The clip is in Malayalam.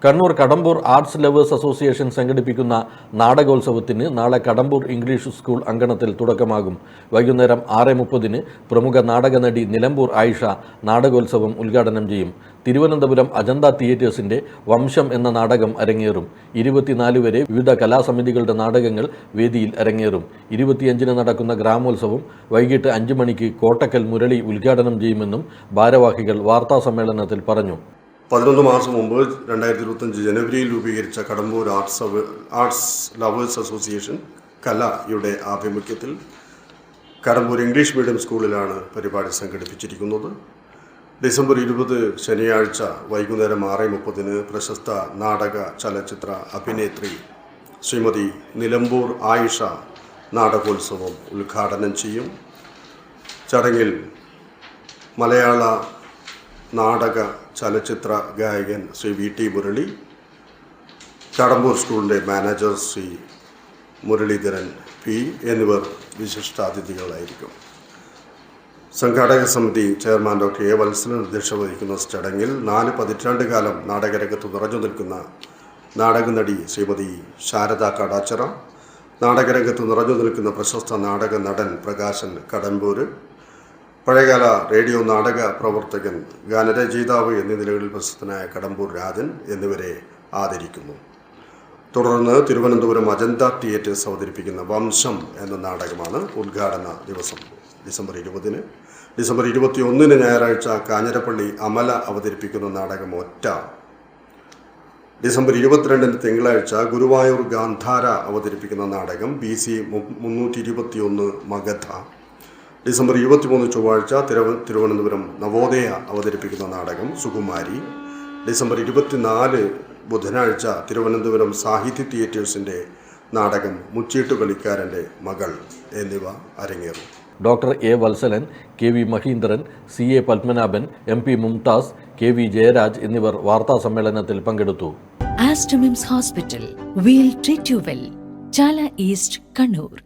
Kannur Kadambur arts lovers association സംഘടിപ്പിക്കുന്ന നാടകോത്സവത്തിന് നാളെ കടമ്പൂർ ഇംഗ്ലീഷ് സ്കൂൾ അങ്കണത്തിൽ തുടക്കമാകും. വൈകുന്നേരം 6:30 പ്രമുഖ നാടകനടി നിലമ്പൂർ ആയിഷ നാടകോത്സവം ഉദ്ഘാടനം ചെയ്യും. തിരുവനന്തപുരം അജന്ത തിയേറ്റേഴ്സിന്റെ വംശം എന്ന നാടകം അരങ്ങേറും. 24 വരെ വിവിധ കലാസമിതികളുടെ നാടകങ്ങൾ വേദിയിൽ അരങ്ങേറും. 25 നടക്കുന്ന ഗ്രാമോത്സവം വൈകിട്ട് 5 മണിക്ക് കോട്ടക്കൽ മുരളി ഉദ്ഘാടനം ചെയ്യുമെന്നും ഭാരവാഹികൾ വാർത്താസമ്മേളനത്തിൽ പറഞ്ഞു. 11 മാസം മുമ്പ് 2025 ജനുവരിയിൽ രൂപീകരിച്ച കടമ്പൂർ ആർട്സ് ലവേഴ്സ് അസോസിയേഷൻ കലയുടെ ആഭിമുഖ്യത്തിൽ കടമ്പൂർ ഇംഗ്ലീഷ് മീഡിയം സ്കൂളിലാണ് പരിപാടി സംഘടിപ്പിച്ചിരിക്കുന്നത്. ഡിസംബർ 20 ശനിയാഴ്ച വൈകുന്നേരം 6:30 പ്രശസ്ത നാടക ചലച്ചിത്ര അഭിനേത്രി ശ്രീമതി നിലമ്പൂർ ആയിഷ നാടകോത്സവം ഉദ്ഘാടനം ചെയ്യും. ചടങ്ങിൽ മലയാള നാടക ചലച്ചിത്ര ഗായകൻ ശ്രീ VT മുരളി, കടമ്പൂർ സ്കൂളിൻ്റെ മാനേജർ ശ്രീ മുരളീധരൻ P എന്നിവർ വിശിഷ്ടാതിഥികളായിരിക്കും. സംഘാടക സമിതി ചെയർമാൻ ഡോക്ടർ A വത്സലൻ അധ്യക്ഷത വഹിക്കുന്ന ചടങ്ങിൽ 4 പതിറ്റാണ്ടുകാലം നാടകരംഗത്ത് നിറഞ്ഞു നിൽക്കുന്ന നാടകനടി ശ്രീമതി ശാരദ കടാച്ചിറ, നാടകരംഗത്ത് നിറഞ്ഞു നിൽക്കുന്ന പ്രശസ്ത നാടക നടൻ പ്രകാശൻ കടമ്പൂർ, പഴയകാല റേഡിയോ നാടക പ്രവർത്തകൻ ഗാനരചയിതാവ് എന്നീ നിലകളിൽ പ്രശസ്തനായ കടമ്പൂർ രാജൻ എന്നിവരെ ആദരിക്കുന്നു. തുടർന്ന് തിരുവനന്തപുരം അജന്ത തിയേറ്റേഴ്സ് അവതരിപ്പിക്കുന്ന വംശം എന്ന നാടകമാണ് ഉദ്ഘാടന ദിവസം. ഡിസംബർ 20. ഡിസംബർ 21 ഞായറാഴ്ച കാഞ്ഞിരപ്പള്ളി അമല അവതരിപ്പിക്കുന്ന നാടകം ഒറ്റ. ഡിസംബർ 22 തിങ്കളാഴ്ച ഗുരുവായൂർ ഗാന്ധാര അവതരിപ്പിക്കുന്ന നാടകം BC 321 മഗധ. ഡിസംബർ 23 ചൊവ്വാഴ്ച തിരുവനന്തപുരം നവോദയ അവതരിപ്പിക്കുന്ന നാടകം സുകുമാരി. ഡിസംബർ 24 ബുധനാഴ്ച തിരുവനന്തപുരം സാഹിത്യ തിയേറ്റേഴ്സിൻ്റെ നാടകം മുച്ചീട്ടുകളിക്കാരൻ്റെ മകൾ എന്നിവ അരങ്ങേറും. Doctor A Valsalan, KV Mahindran, CA Padmanabhan, MP Mumtaz, KV Jayaraj എന്നിവർ വാർത്താസമ്മേളനത്തിൽ പങ്കെടുത്തു. Aster MIMS hospital, wheel treat you well, Chala east, Kannur.